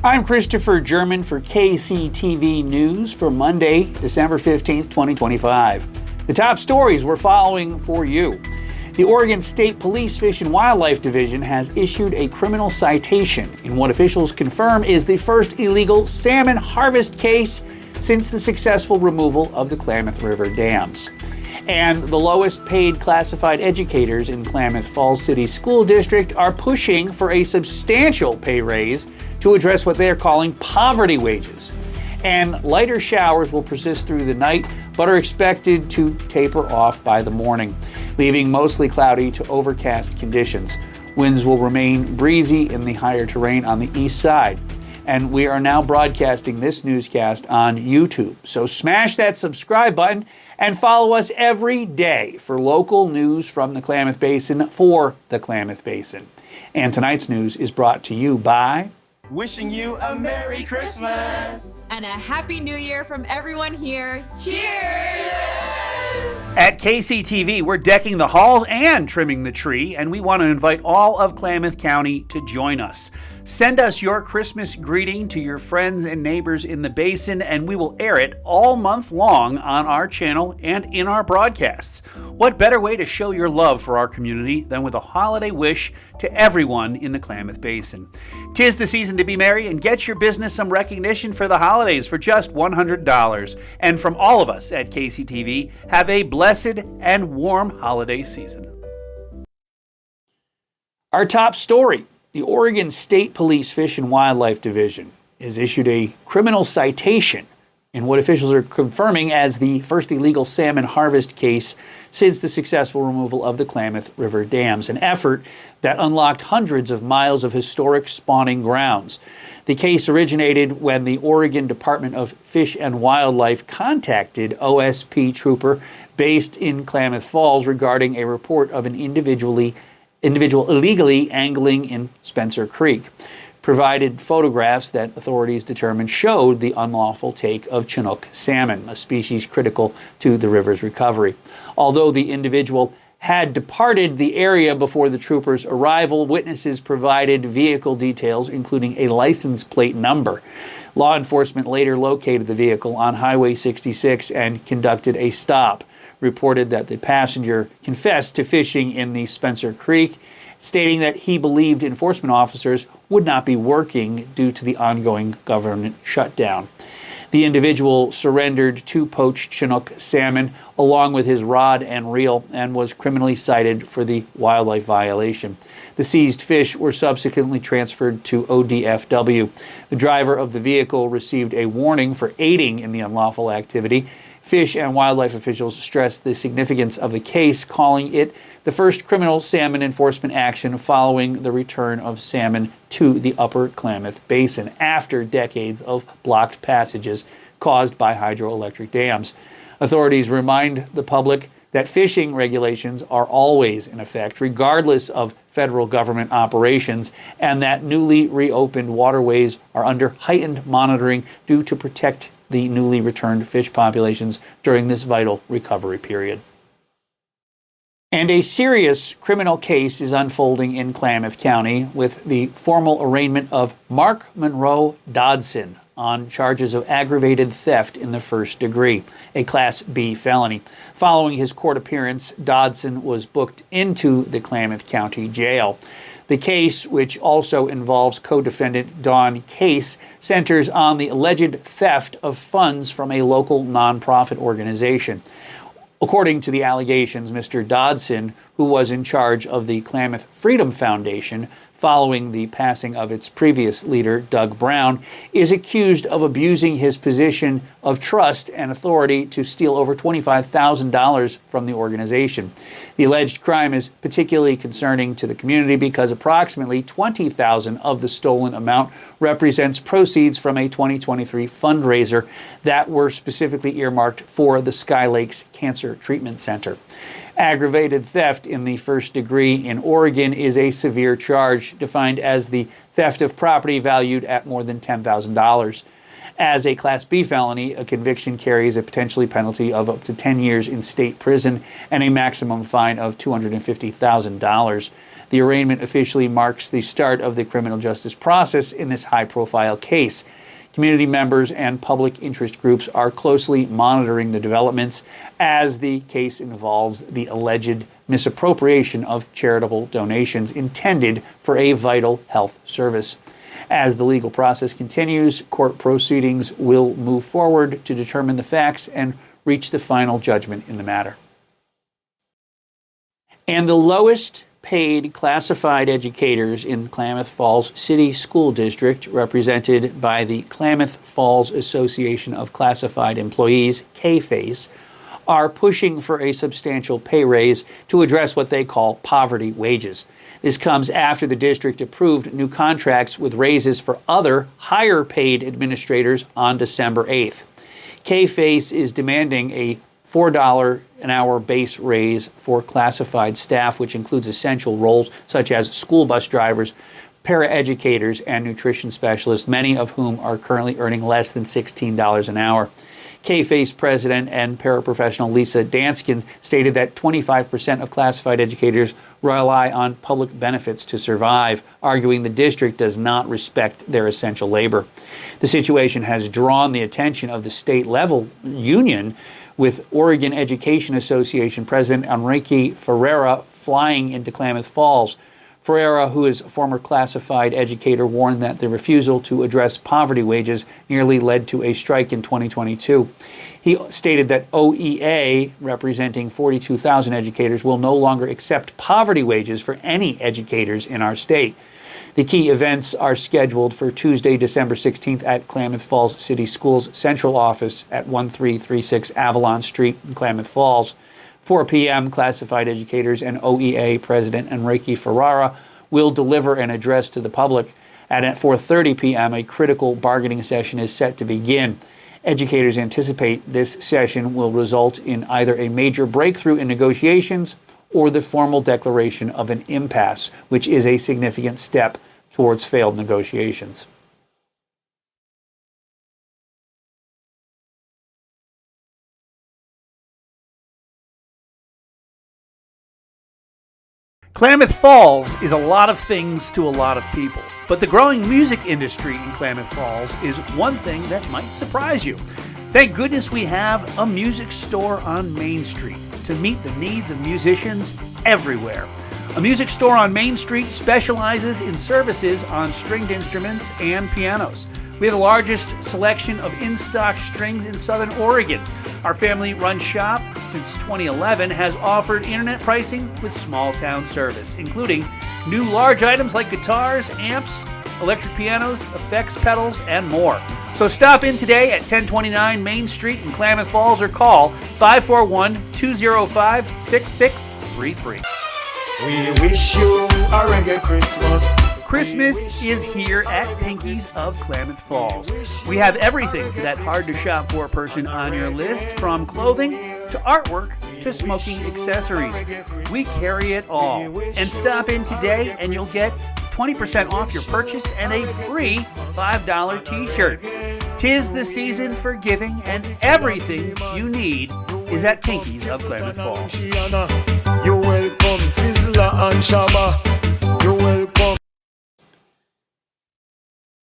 I'm Christopher German for KCTV News for Monday, December 15th, 2025. The top stories we're following for you. The Oregon State Police Fish and Wildlife Division has issued a criminal citation in what officials confirm is the first illegal salmon harvest case since the successful removal of the Klamath River dams. And the lowest paid classified educators in Klamath Falls City School District are pushing for a substantial pay raise to address what they're calling poverty wages. And lighter showers will persist through the night, but are expected to taper off by the morning, leaving mostly cloudy to overcast conditions. Winds will remain breezy in the higher terrain on the east side. And we are now broadcasting this newscast on YouTube. So smash that subscribe button and follow us every day for local news from the Klamath Basin for the Klamath Basin. And tonight's news is brought to you by... Wishing you a Merry Christmas! And a Happy New Year from everyone here. Cheers! At KCTV, we're decking the halls and trimming the tree, and we want to invite all of Klamath County to join us. Send us your Christmas greeting to your friends and neighbors in the basin, and we will air it all month long on our channel and in our broadcasts. What better way to show your love for our community than with a holiday wish to everyone in the Klamath Basin? 'Tis the season to be merry and get your business some recognition for the holidays for just $100. And from all of us at KCTV, have a blessed and warm holiday season. Our top story. The Oregon State Police Fish and Wildlife Division has issued a criminal citation in what officials are confirming as the first illegal salmon harvest case since the successful removal of the Klamath River dams, an effort that unlocked hundreds of miles of historic spawning grounds. The case originated when the Oregon Department of Fish and Wildlife contacted OSP trooper based in Klamath Falls regarding a report of an individual illegally angling in Spencer Creek, provided photographs that authorities determined showed the unlawful take of Chinook salmon, a species critical to the river's recovery. Although the individual had departed the area before the troopers' arrival, witnesses provided vehicle details, including a license plate number. Law enforcement later located the vehicle on Highway 66 and conducted a stop. Reported that the passenger confessed to fishing in the Spencer Creek, stating that he believed enforcement officers would not be working due to the ongoing government shutdown. The individual surrendered 2 poached Chinook salmon along with his rod and reel and was criminally cited for the wildlife violation. The seized fish were subsequently transferred to ODFW. The driver of the vehicle received a warning for aiding in the unlawful activity. Fish and wildlife officials stressed the significance of the case, calling it the first criminal salmon enforcement action following the return of salmon to the upper Klamath Basin after decades of blocked passages caused by hydroelectric dams. Authorities remind the public that fishing regulations are always in effect, regardless of federal government operations, and that newly reopened waterways are under heightened monitoring due to protect the newly returned fish populations during this vital recovery period. And a serious criminal case is unfolding in Klamath County with the formal arraignment of Mark Monroe Dodson on charges of aggravated theft in the first degree, a Class B felony. Following his court appearance, Dodson was booked into the Klamath County Jail. The case, which also involves co-defendant Don Case, centers on the alleged theft of funds from a local nonprofit organization. According to the allegations, Mr. Dodson, who was in charge of the Klamath Freedom Foundation following the passing of its previous leader, Doug Brown, is accused of abusing his position of trust and authority to steal over $25,000 from the organization. The alleged crime is particularly concerning to the community because approximately $20,000 of the stolen amount represents proceeds from a 2023 fundraiser that were specifically earmarked for the Sky Lakes Cancer Treatment Center. Aggravated theft in the first degree in Oregon is a severe charge defined as the theft of property valued at more than $10,000. As a Class B felony, a conviction carries a potentially penalty of up to 10 years in state prison and a maximum fine of $250,000. The arraignment officially marks the start of the criminal justice process in this high-profile case. Community members and public interest groups are closely monitoring the developments as the case involves the alleged misappropriation of charitable donations intended for a vital health service. As the legal process continues, court proceedings will move forward to determine the facts and reach the final judgment in the matter. And the lowest paid classified educators in Klamath Falls City School District, represented by the Klamath Falls Association of Classified Employees, KFACE, are pushing for a substantial pay raise to address what they call poverty wages. This comes after the district approved new contracts with raises for other higher paid administrators on December 8th. KFACE is demanding a $4 an hour base raise for classified staff, which includes essential roles such as school bus drivers, paraeducators, and nutrition specialists, many of whom are currently earning less than $16 an hour. KFACE president and paraprofessional Lisa Danskin stated that 25% of classified educators rely on public benefits to survive, arguing the district does not respect their essential labor. The situation has drawn the attention of the state-level union, with Oregon Education Association President Enrique Ferreira flying into Klamath Falls. Ferreira, who is a former classified educator, warned that the refusal to address poverty wages nearly led to a strike in 2022. He stated that OEA, representing 42,000 educators, will no longer accept poverty wages for any educators in our state. The key events are scheduled for Tuesday, December 16th at Klamath Falls City Schools Central Office at 1336 Avalon Street in Klamath Falls. 4 p.m., classified educators and OEA President Enrique Ferrara will deliver an address to the public. And at 4:30 p.m., a critical bargaining session is set to begin. Educators anticipate this session will result in either a major breakthrough in negotiations or the formal declaration of an impasse, which is a significant step towards failed negotiations. Klamath Falls is a lot of things to a lot of people, but the growing music industry in Klamath Falls is one thing that might surprise you. Thank goodness we have a music store on Main Street to meet the needs of musicians everywhere. A music store on Main Street specializes in services on stringed instruments and pianos. We have the largest selection of in-stock strings in Southern Oregon. Our family-run shop since 2011 has offered internet pricing with small-town service, including new large items like guitars, amps, electric pianos, effects pedals, and more. So stop in today at 1029 Main Street in Klamath Falls or call 541-205-6633. We wish you a reggae Christmas. Christmas is here at Pinky's of Klamath Falls. We have everything for that hard-to-shop-for person on your list, from clothing to artwork to smoking accessories. We carry it all. And stop in today and you'll get 20% off your purchase and a free $5 t-shirt. 'Tis the season for giving, and everything you need is at Pinky's of Klamath Falls. You're welcome, Sizzler and Shabba. You're welcome.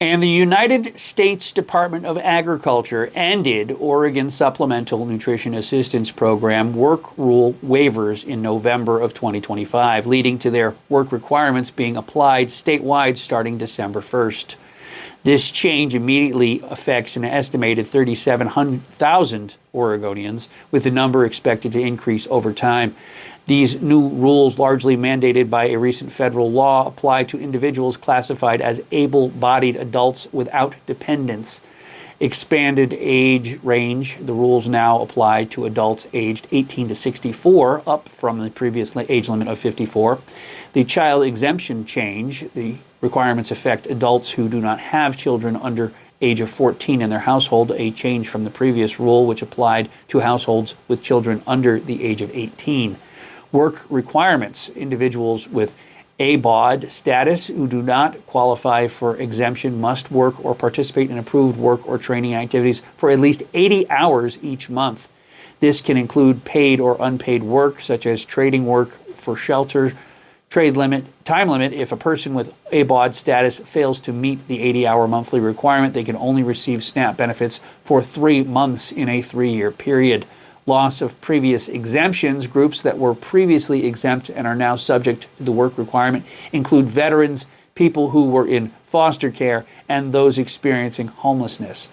And the United States Department of Agriculture ended Oregon Supplemental Nutrition Assistance Program work rule waivers in November of 2025, leading to their work requirements being applied statewide starting December 1st. This change immediately affects an estimated 37,000 Oregonians, with the number expected to increase over time. These new rules, largely mandated by a recent federal law, apply to individuals classified as able-bodied adults without dependents. Expanded age range, the rules now apply to adults aged 18 to 64, up from the previous age limit of 54. The child exemption change, the requirements affect adults who do not have children under age of 14 in their household, a change from the previous rule, which applied to households with children under the age of 18. Work requirements, individuals with Able-Bodied status who do not qualify for exemption must work or participate in approved work or training activities for at least 80 hours each month. This can include paid or unpaid work, such as trading work for shelter, time limit. If a person with Able-Bodied status fails to meet the 80-hour monthly requirement, they can only receive SNAP benefits for 3 months in a 3-year period. Loss of previous exemptions. Groups that were previously exempt and are now subject to the work requirement include veterans, people who were in foster care, and those experiencing homelessness.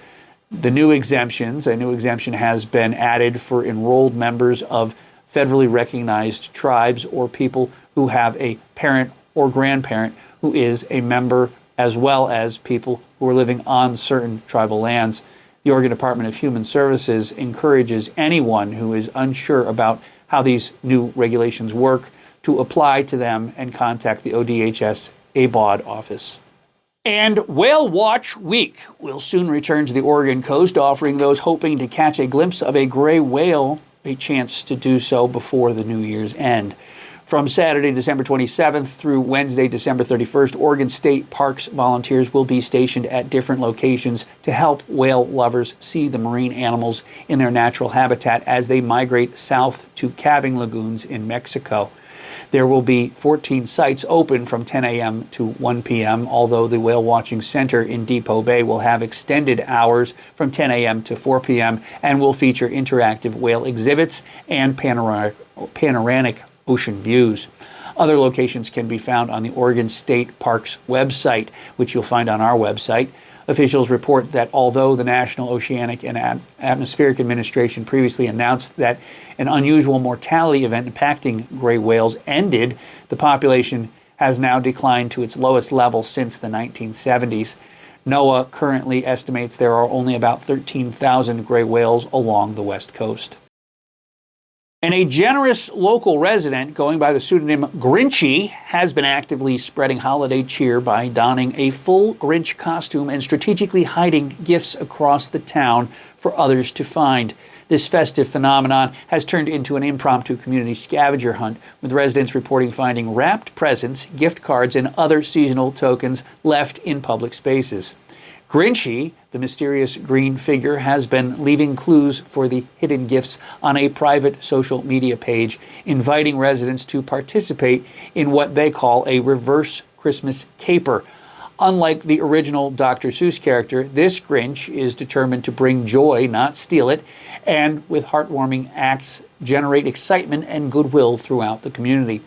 A new exemption has been added for enrolled members of federally recognized tribes or people who have a parent or grandparent who is a member, as well as people who are living on certain tribal lands. The Oregon Department of Human Services encourages anyone who is unsure about how these new regulations work to apply to them and contact the ODHS Able-Bodied office. And Whale Watch Week will soon return to the Oregon coast, offering those hoping to catch a glimpse of a gray whale a chance to do so before the New Year's end. From Saturday, December 27th through Wednesday, December 31st, Oregon State Parks volunteers will be stationed at different locations to help whale lovers see the marine animals in their natural habitat as they migrate south to calving lagoons in Mexico. There will be 14 sites open from 10 a.m. to 1 p.m., although the Whale Watching Center in Depot Bay will have extended hours from 10 a.m. to 4 p.m. and will feature interactive whale exhibits and panoramic ocean views. Other locations can be found on the Oregon State Parks website, which you'll find on our website. Officials report that although the National Oceanic and Atmospheric Administration previously announced that an unusual mortality event impacting gray whales ended, the population has now declined to its lowest level since the 1970s. NOAA currently estimates there are only about 13,000 gray whales along the west coast. And a generous local resident going by the pseudonym Grinchy has been actively spreading holiday cheer by donning a full Grinch costume and strategically hiding gifts across the town for others to find. This festive phenomenon has turned into an impromptu community scavenger hunt, with residents reporting finding wrapped presents, gift cards, and other seasonal tokens left in public spaces. Grinchy, the mysterious green figure, has been leaving clues for the hidden gifts on a private social media page, inviting residents to participate in what they call a reverse Christmas caper. Unlike the original Dr. Seuss character, this Grinch is determined to bring joy, not steal it, and with heartwarming acts generate excitement and goodwill throughout the community.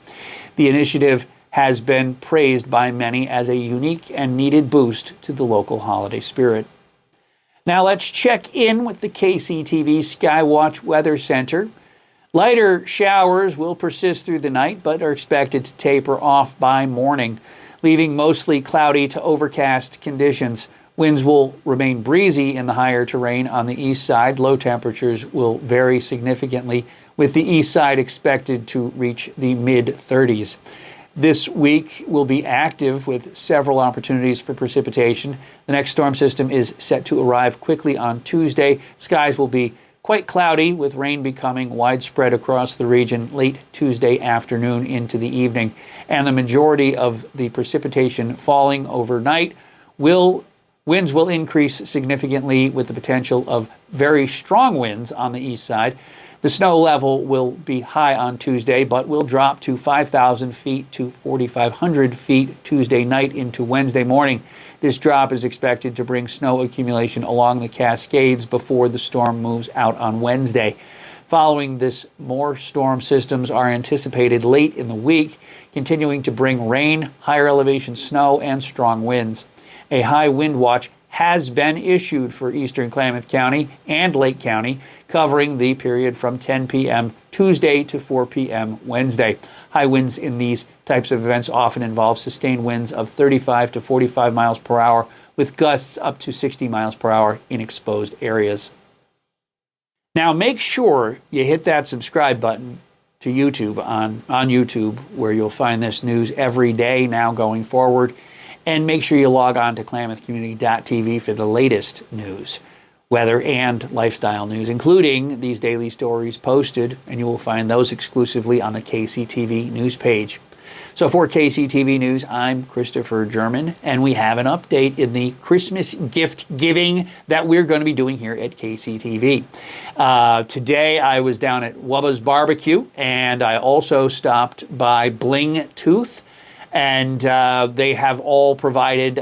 The initiative has been praised by many as a unique and needed boost to the local holiday spirit. Now let's check in with the KCTV Skywatch Weather Center. Lighter showers will persist through the night, but are expected to taper off by morning, leaving mostly cloudy to overcast conditions. Winds will remain breezy in the higher terrain on the east side. Low temperatures will vary significantly, with the east side expected to reach the mid-30s. This week will be active with several opportunities for precipitation. The next storm system is set to arrive quickly on Tuesday. Skies will be quite cloudy, with rain becoming widespread across the region late Tuesday afternoon into the evening. And the majority of the precipitation falling overnight. Winds will increase significantly, with the potential of very strong winds on the east side. The snow level will be high on Tuesday, but will drop to 5,000 feet to 4,500 feet Tuesday night into Wednesday morning. This drop is expected to bring snow accumulation along the Cascades before the storm moves out on Wednesday. Following this, more storm systems are anticipated late in the week, continuing to bring rain, higher elevation snow, and strong winds. A high wind watch has been issued for eastern Klamath County and Lake County, covering the period from 10 p.m. Tuesday to 4 p.m. Wednesday. High winds in these types of events often involve sustained winds of 35 to 45 miles per hour, with gusts up to 60 miles per hour in exposed areas. Now make sure you hit that subscribe button to YouTube on YouTube, where you'll find this news every day now going forward. And make sure you log on to klamathcommunity.tv for the latest news, weather, and lifestyle news, including these daily stories posted, and you will find those exclusively on the KCTV news page. So for KCTV News, I'm Christopher German, and we have an update in the Christmas gift giving that we're going to be doing here at KCTV. Today I was down at Wubba's Barbecue, and I also stopped by Bling Tooth. And they have all provided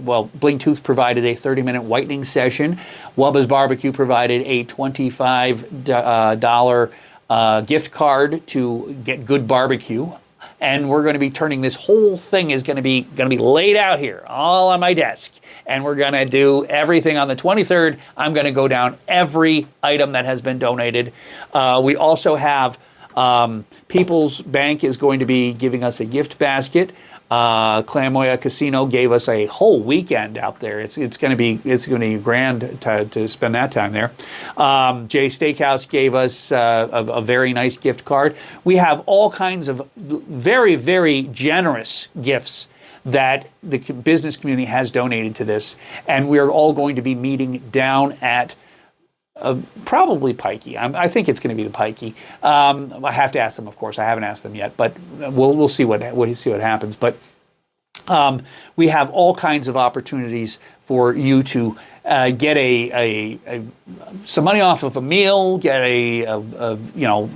Bling Tooth provided a 30-minute whitening session. Wubba's Barbecue provided a $25 gift card to get good barbecue. And we're going to be turning this whole thing is going to be laid out here, all on my desk. And we're going to do everything on the 23rd. I'm going to go down every item that has been donated. We also have People's Bank is going to be giving us a gift basket. Clamoya Casino gave us a whole weekend out there. It's going to be grand to spend that time there. Jay Steakhouse gave us a very nice gift card. We have all kinds of very, very generous gifts that the business community has donated to this, and we're all going to be meeting down at probably Pikey. I think it's going to be the Pikey. I have to ask them, of course. I haven't asked them yet, but we'll see what happens. But we have all kinds of opportunities for you to get some money off of a meal, get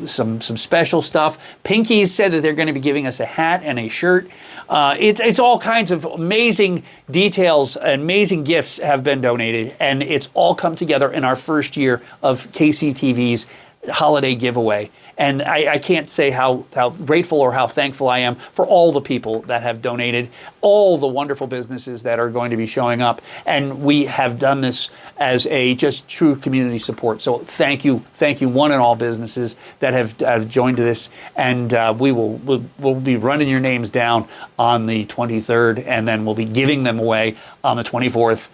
some special stuff. Pinky's said that they're going to be giving us a hat and a shirt. It's all kinds of amazing details, amazing gifts have been donated, and it's all come together in our first year of KCTV's holiday giveaway. And I can't say how grateful or how thankful I am for all the people that have donated, all the wonderful businesses that are going to be showing up. And we have done this as a just true community support. So thank you one and all businesses that have joined this. And we'll be running your names down on the 23rd, and then we'll be giving them away on the 24th.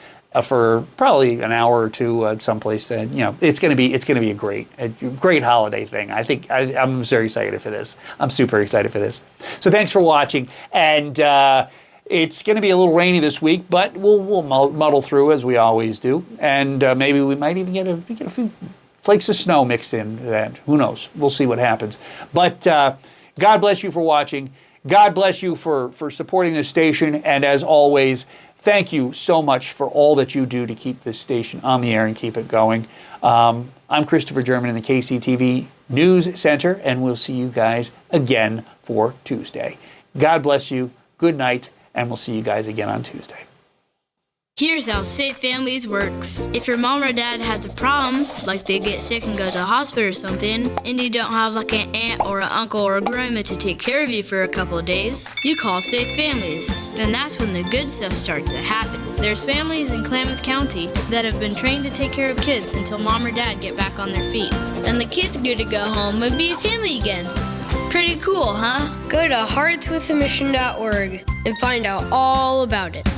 For probably an hour or two at someplace. It's going to be a great holiday thing. I think I'm very excited for this. I'm super excited for this. So thanks for watching, and it's going to be a little rainy this week, but we'll muddle through as we always do, and maybe we might even get a few flakes of snow mixed in. That who knows? We'll see what happens. But God bless you for watching. God bless you for supporting this station, and as always, thank you so much for all that you do to keep this station on the air and keep it going. I'm Christopher German in the KCTV News Center, and we'll see you guys again for Tuesday. God bless you. Good night, and we'll see you guys again on Tuesday. Here's how Safe Families works. If your mom or dad has a problem, like they get sick and go to the hospital or something, and you don't have like an aunt or an uncle or a grandma to take care of you for a couple of days, you call Safe Families. And that's when the good stuff starts to happen. There's families in Klamath County that have been trained to take care of kids until mom or dad get back on their feet. And the kids get to go home and be a family again. Pretty cool, huh? Go to heartswithamission.org and find out all about it.